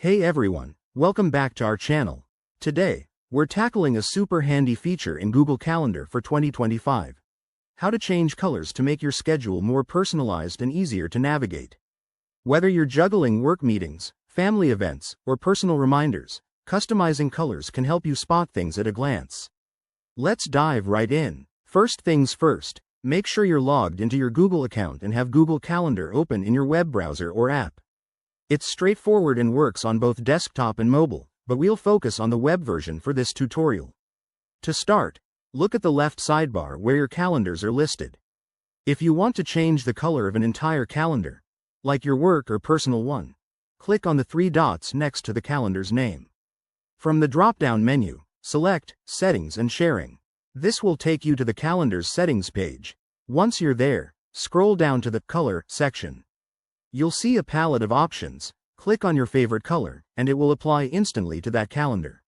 Hey everyone, welcome back to our channel. Today, we're tackling a super handy feature in Google Calendar for 2025. How to change colors to make your schedule more personalized and easier to navigate. Whether you're juggling work meetings, family events, or personal reminders, customizing colors can help you spot things at a glance. Let's dive right in. First things first, make sure you're logged into your Google account and have Google Calendar open in your web browser or app. It's straightforward and works on both desktop and mobile, but we'll focus on the web version for this tutorial. To start, look at the left sidebar where your calendars are listed. If you want to change the color of an entire calendar, like your work or personal one, click on the three dots next to the calendar's name. From the drop-down menu, select Settings and Sharing. This will take you to the calendar's settings page. Once you're there, scroll down to the Color section. You'll see a palette of options. Click on your favorite color, and it will apply instantly to that calendar.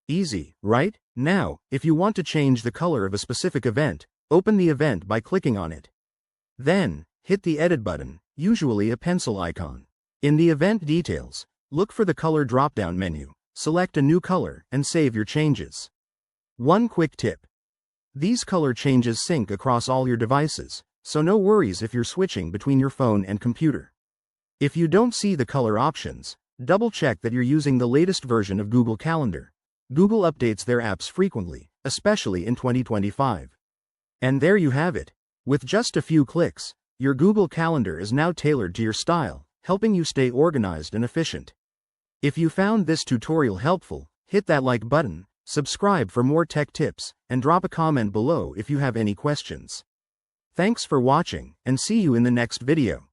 Easy, right? Now, if you want to change the color of a specific event, open the event by clicking on it. Then, hit the Edit button, usually a pencil icon. In the event details, look for the color drop-down menu, select a new color, and save your changes. One quick tip. These color changes sync across all your devices, so no worries if you're switching between your phone and computer. If you don't see the color options, double-check that you're using the latest version of Google Calendar. Google updates their apps frequently, especially in 2025. And there you have it. With just a few clicks, your Google Calendar is now tailored to your style, helping you stay organized and efficient. If you found this tutorial helpful, hit that like button, subscribe for more tech tips, and drop a comment below if you have any questions. Thanks for watching, and see you in the next video.